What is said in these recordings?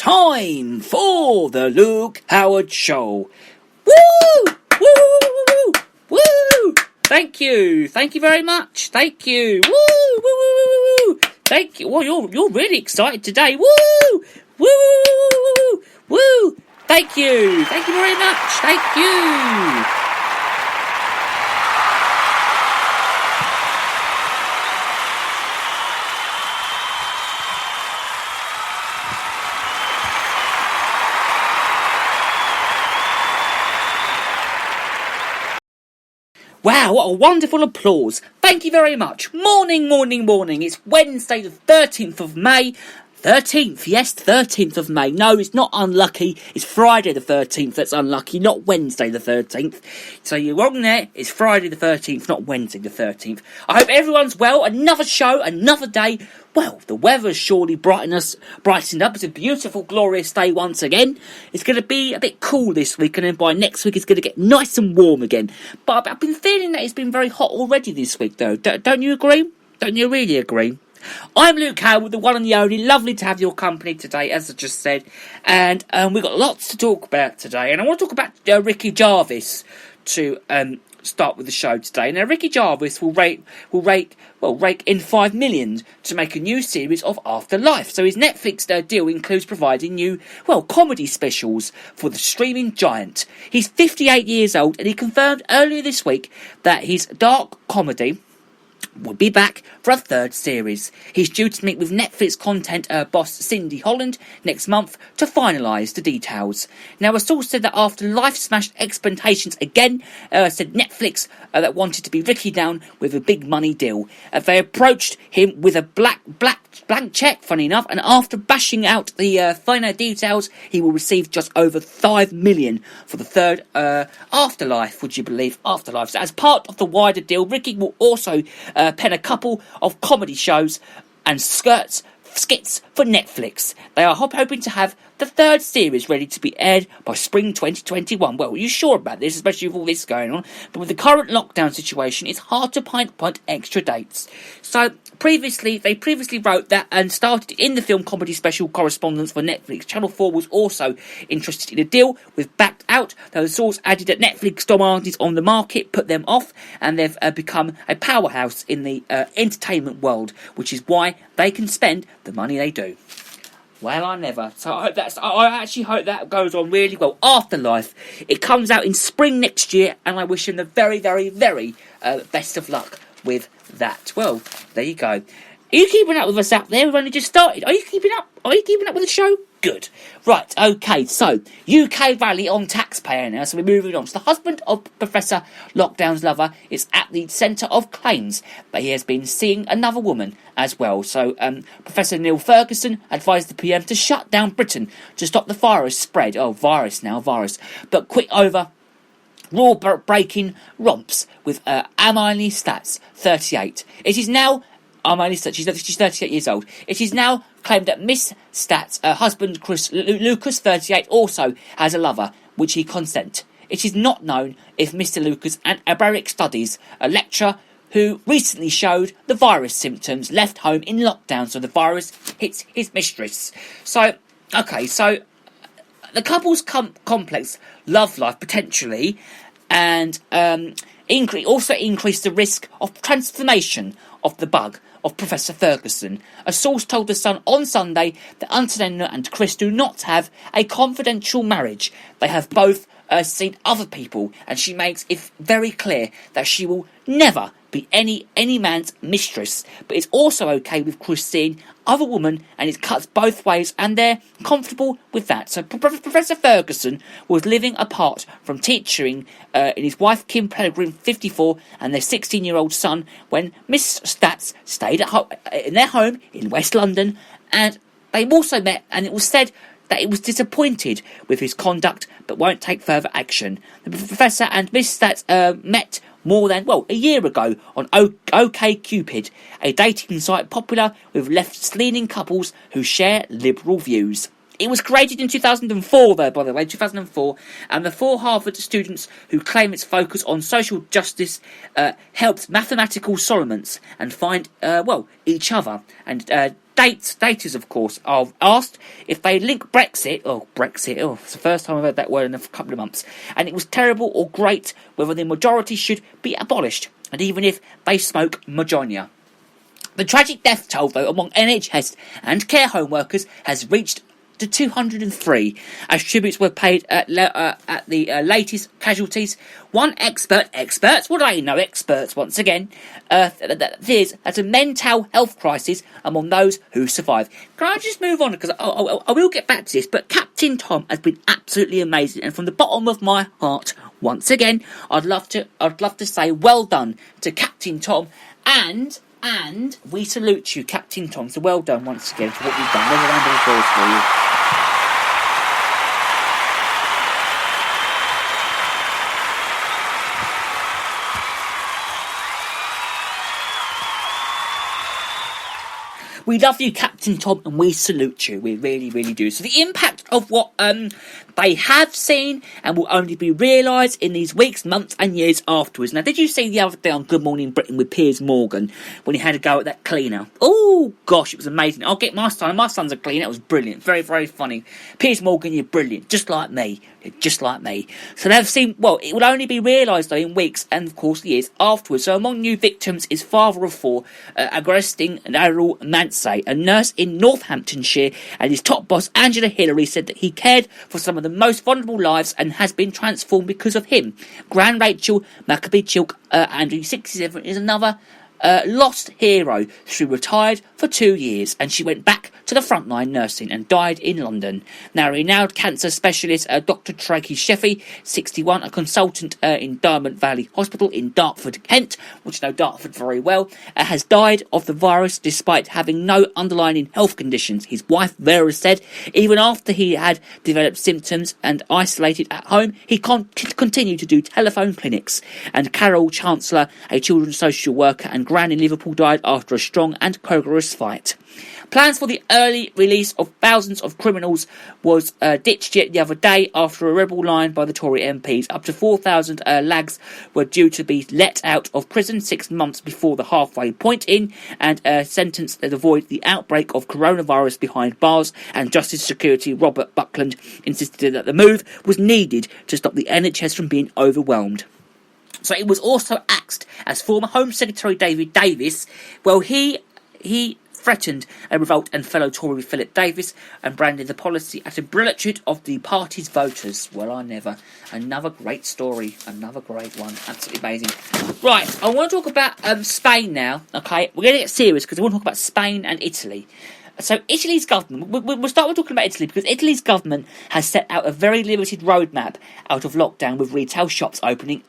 time for the Luke Howard Show. Woo! Woo! Woo! Thank you very much. Thank you. Woo! Woo! Thank you. Well, you're really excited today. Woo! Woo! Woo! Thank you very much. Thank you. Wow, what a wonderful applause. Thank you very much. Morning. It's Wednesday the 13th of May. 13th, yes, 13th of May. No, it's not unlucky. It's Friday the 13th that's unlucky, not Wednesday the 13th. So you're wrong there. It's Friday the 13th, not Wednesday the 13th. I hope everyone's well. Another show, another day. Well, the weather's surely brightened up. It's a beautiful, glorious day once again. It's going to be a bit cool this week, and then by next week it's going to get nice and warm again. But I've been feeling that it's been very hot already this week, though. Don't you agree? Don't you really agree? I'm Luke Howard, the one and the only. Lovely to have your company today, as I just said. And we've got lots to talk about today. And I want to talk about Ricky Gervais to start with the show today. Now, Ricky Gervais will rake in $5 million to make a new series of Afterlife. So his Netflix deal includes providing new, comedy specials for the streaming giant. He's 58 years old, and he confirmed earlier this week that his dark comedy will be back for a third series. He's due to meet with Netflix content boss Cindy Holland next month to finalise the details. Now, a source said that after Life smashed expectations again, said Netflix that wanted to be Ricky down with a big money deal. They approached him with a blank check, funny enough, and after bashing out the finer details, he will receive just over $5 million for the third Afterlife. Would you believe? Afterlife. So as part of the wider deal, Ricky will also pen a couple of comedy shows and skits for Netflix. They are hoping to have the third series ready to be aired by spring 2021. Well, are you sure about this, especially with all this going on? But with the current lockdown situation, it's hard to pinpoint extra dates. So they previously wrote that and started in the film comedy special correspondence for Netflix. Channel 4 was also interested in a deal with backed out, though the source added that Netflix demands on the market put them off, and they've become a powerhouse in the entertainment world, which is why they can spend the money they do. Well, I never. So I actually hope that goes on really well. Afterlife, it comes out in spring next year, and I wish him the very, very, very best of luck with that. Well, there you go. Are you keeping up with us out there? We've only just started. Are you keeping up? Are you keeping up with the show? Good. Right, okay, so UK rally on taxpayer now, so we're moving on. So the husband of Professor Lockdown's lover is at the centre of claims, but he has been seeing another woman as well. So Professor Neil Ferguson advised the PM to shut down Britain to stop the virus spread. Oh, virus. But quit over rule-breaking romps with Amalie Stats, 38. It is now... she's 38 years old. It is now claimed that Miss Stats' husband, Chris Lucas, 38, also has a lover, which he consent. It is not known if Mr. Lucas, an Aberic Studies, a lecturer who recently showed the virus symptoms, left home in lockdown, so the virus hits his mistress. So the couple's complex love life, potentially, and also increased the risk of transformation of the bug of Professor Ferguson. A source told The Sun on Sunday that Antonella and Chris do not have a confidential marriage. They have both seen other people, and she makes it very clear that she will never be any man's mistress. But it's also okay with Chris seeing other women, and it cuts both ways, and they're comfortable with that. So Professor Ferguson was living apart from teaching in his wife Kim Pellegrin, 54, and their 16-year-old son when Miss Stats stayed in their home in West London, and they also met, and it was said that it was disappointed with his conduct but won't take further action. The Professor and Miss Stats met more than, a year ago on OkCupid, a dating site popular with left-leaning couples who share liberal views. It was created in 2004, though, by the way, 2004, and the 4 Harvard students who claim its focus on social justice helped mathematical Solomons and find, each other. And daters, of course, are asked if they link Brexit, it's the first time I've heard that word in a couple of months, and it was terrible or great, whether the majority should be abolished, and even if they smoke Majonia. The tragic death toll, though, among NHS and care home workers has reached to 203, as tributes were paid at the latest casualties. One experts, what do I know, experts once again, there's a mental health crisis among those who survive. Can I just move on, because I will get back to this, but Captain Tom has been absolutely amazing, and from the bottom of my heart, once again, I'd love to say well done to Captain Tom, and we salute you, Captain Tom. So well done once again for what you've done. There's a round of applause for you. We love you, Captain Tom, and we salute you. We really, really do. So the impact of what they have seen and will only be realised in these weeks, months and years afterwards. Now, did you see the other day on Good Morning Britain with Piers Morgan when he had a go at that cleaner? Oh, gosh, it was amazing. I'll get my son. My son's a cleaner. It was brilliant. Very, very funny. Piers Morgan, you're brilliant. Just like me. Just like me. So they've seen, well, it will only be realised, though, in weeks and, of course, years afterwards. So among new victims is father of four, Agustin Errol Mansay, a nurse in Northamptonshire, and his top boss, Angela Hillary, said that he cared for some of the most vulnerable lives and has been transformed because of him. Gran Rachel Maccabee-Chilk, Andrew, 67, is another lost hero. She retired for 2 years and she went back to the frontline nursing and died in London. Now, renowned cancer specialist Dr. Tracy Sheffy, 61, a consultant in Diamond Valley Hospital in Dartford, Kent, which I know Dartford very well, has died of the virus despite having no underlying health conditions. His wife Vera said even after he had developed symptoms and isolated at home, he continued to do telephone clinics. And Carol Chancellor, a children's social worker and gran in Liverpool, died after a strong and vigorous fight. Plans for the early release of thousands of criminals was ditched yet the other day after a rebel line by the Tory MPs. Up to 4,000 lags were due to be let out of prison 6 months before the halfway point and sentenced to avoid the outbreak of coronavirus behind bars, and Justice Secretary Robert Buckland insisted that the move was needed to stop the NHS from being overwhelmed. So it was also axed as former Home Secretary David Davis, well, he threatened a revolt, and fellow Tory Philip Davis and branded the policy as a brilliant of the party's voters. Well, I never. Another great story. Another great one. Absolutely amazing. Right, I want to talk about Spain now. Okay, we're going to get serious because I want to talk about Spain and Italy. So Italy's government, we'll start with talking about Italy, because Italy's government has set out a very limited roadmap out of lockdown, with retail shops opening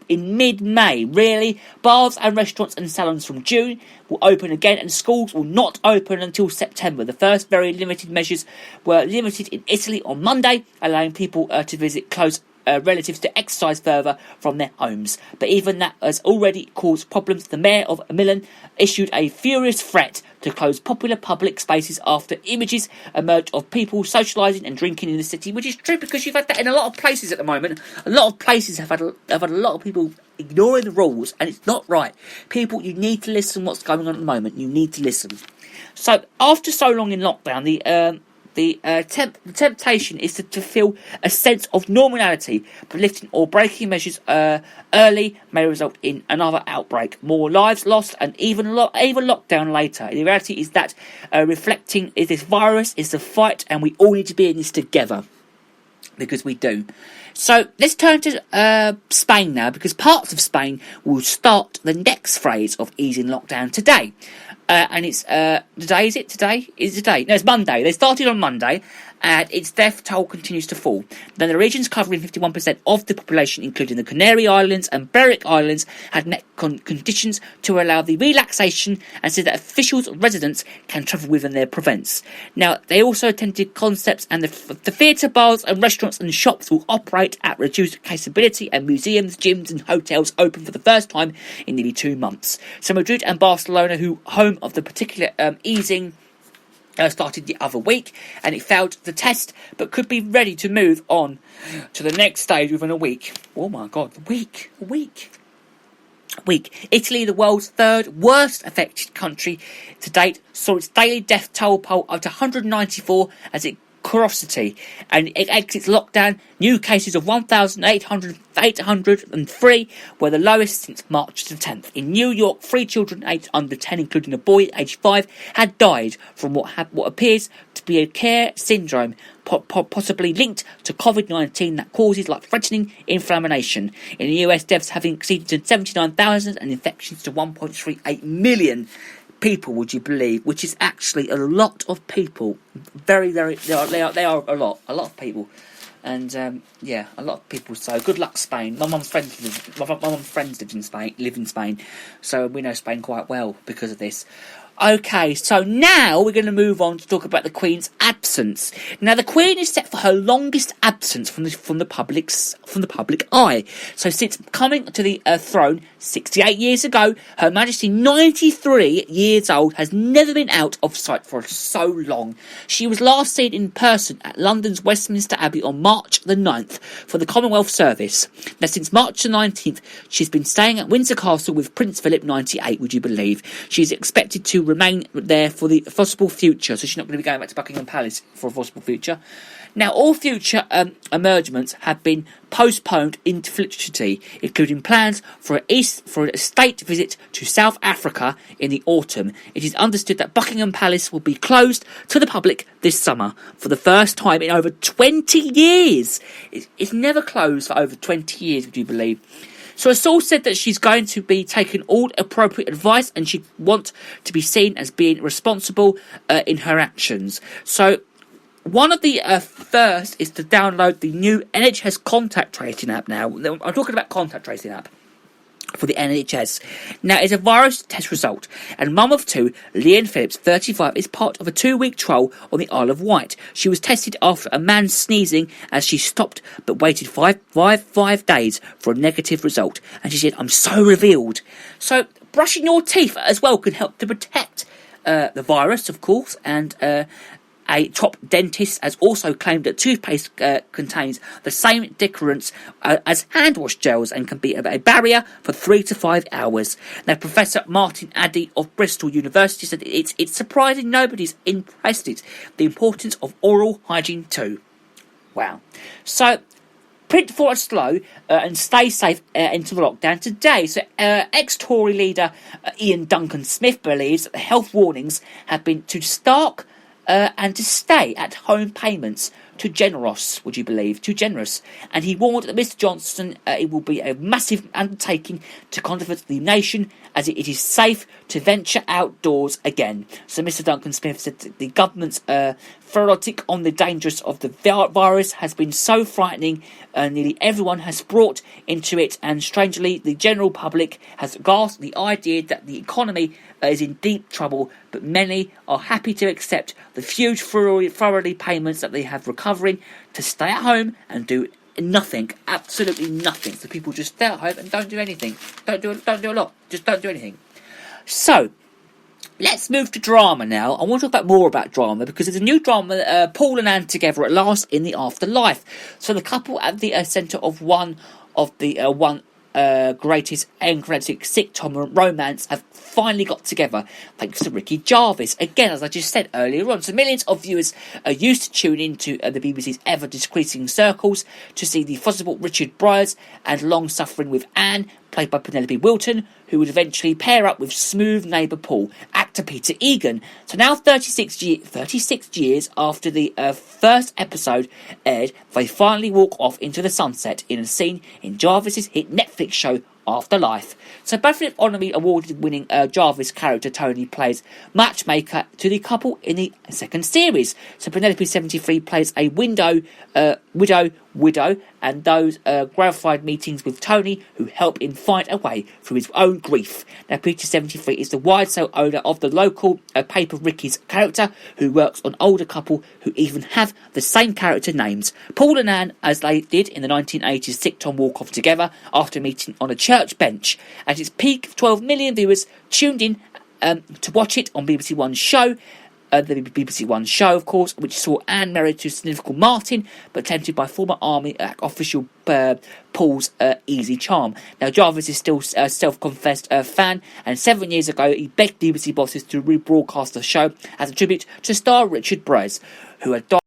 in mid-May. Really? Bars and restaurants and salons from June will open again, and schools will not open until September. The first very limited measures were limited in Italy on Monday, allowing people to visit close relatives to exercise further from their homes. But even that has already caused problems. The mayor of Milan issued a furious threat to close popular public spaces after images emerged of people socialising and drinking in the city, which is true because you've had that in a lot of places at the moment. A lot of places have had a lot of people ignoring the rules, and it's not right. People, you need to listen what's going on at the moment. You need to listen. So after so long in lockdown, the temptation is to feel a sense of normality, but lifting or breaking measures early may result in another outbreak, more lives lost, and even lockdown later. The reality is that reflecting is this virus is the fight, and we all need to be in this together, because we do. So let's turn to Spain now, because parts of Spain will start the next phase of easing lockdown today. And it's today, is it today? Is it today? No, it's Monday. They started on Monday, and its death toll continues to fall. Then the regions covering 51% of the population, including the Canary Islands and Balearic Islands, had met conditions to allow the relaxation, and said that officials and residents can travel within their province. Now, they also attended concepts, and the theatre, bars and restaurants and shops will operate at reduced capacity, and museums, gyms and hotels open for the first time in nearly 2 months. So Madrid and Barcelona, who home of the particular easing, started the other week, and it failed the test, but could be ready to move on to the next stage within a week. Oh my god, a week. week. Italy, the world's third worst affected country to date, saw its daily death toll up to 194 as it Curiosity, and it exits lockdown. New cases of 1,803 were the lowest since March the 10th. In New York, 3 children aged under 10, including a boy aged 5, had died from what appears to be a Care syndrome, possibly linked to COVID-19 that causes life-threatening inflammation. In the US, deaths have exceeded 79,000 and infections to 1.38 million. People, would you believe, which is actually a lot of people. Very, very, they are a lot of people, and a lot of people. So good luck, Spain. My mum's friends live in Spain, so we know Spain quite well because of this. Okay, so now we're going to move on to talk about the Queen's absence. Now, the Queen is set for her longest absence from the public eye. So, since coming to the throne 68 years ago, Her Majesty, 93 years old, has never been out of sight for so long. She was last seen in person at London's Westminster Abbey on March the 9th for the Commonwealth Service. Now, since March the 19th, she's been staying at Windsor Castle with Prince Philip, 98. Would you believe? She's expected to remain there for the foreseeable future, so she's not going to be going back to Buckingham Palace for a foreseeable future. Now, all future emergements have been postponed indefinitely, including plans for a state visit to South Africa in the autumn. It is understood that Buckingham Palace will be closed to the public this summer for the first time in over 20 years. It's never closed for over 20 years, would you believe? So a source said that she's going to be taking all appropriate advice and she wants to be seen as being responsible in her actions. So one of the first is to download the new NHS contact tracing app now. I'm talking about contact tracing app for the NHS. Now, it's a virus test result, and mum of 2, Leanne Phillips, 35, is part of a 2-week trial on the Isle of Wight. She was tested after a man sneezing as she stopped but waited five days for a negative result, and she said, "I'm so revealed." So, brushing your teeth as well can help to protect the virus, of course, and a top dentist has also claimed that toothpaste contains the same deterrents as hand wash gels and can be a barrier for 3 to 5 hours. Now, Professor Martin Addy of Bristol University said it's surprising nobody's impressed it. The importance of oral hygiene too. Wow. So, print for us slow and stay safe into the lockdown today. So, ex-Tory leader Ian Duncan Smith believes that the health warnings have been too stark and to stay at home payments too generous, would you believe? Too generous. And he warned that Mr Johnson, it will be a massive undertaking to comfort the nation as it is safe to venture outdoors again. So Mr Duncan Smith said that the government's ferretic on the dangers of the virus has been so frightening, nearly everyone has brought into it, and strangely the general public has grasped the idea that the economy is in deep trouble, but many are happy to accept the huge thoroughly payments that they have recovering to stay at home and do nothing, absolutely nothing. So people just stay at home and don't do anything. Don't do a lot. Just don't do anything. So let's move to drama now. I want to talk more about drama because there's a new drama, Paul and Anne together at last in the afterlife. So the couple at the centre of one of the greatest end-credit sitcom romance have finally got together thanks to Ricky Gervais. Again, as I just said earlier on, so millions of viewers are used to tune into the BBC's ever-decreasing circles to see the possible Richard Bryars and long-suffering with Anne, played by Penelope Wilton, who would eventually pair up with smooth neighbour Paul, actor Peter Egan. So now 36 years after the first episode aired, they finally walk off into the sunset in a scene in Jarvis's hit Netflix show Afterlife. So BAFTA Honorary Award-winning Jarvis character Tony plays matchmaker to the couple in the second series. So Penelope 73 plays a widow, and those gratified meetings with Tony who help him find a way through his own grief. Now, Peter 73 is the wide sale owner of the local paper Ricky's character, who works on older couple who even have the same character names. Paul and Anne, as they did in the 1980s sitcom Walk Off Together after meeting on a church bench. At its peak, 12 million viewers tuned in to watch it on BBC One's show. the BBC One show, of course, which saw Anne married to significant Martin, but tempted by former army official Paul's easy charm. Now, Jarvis is still a self-confessed fan, and 7 years ago he begged BBC bosses to rebroadcast the show as a tribute to star Richard Brez, who had died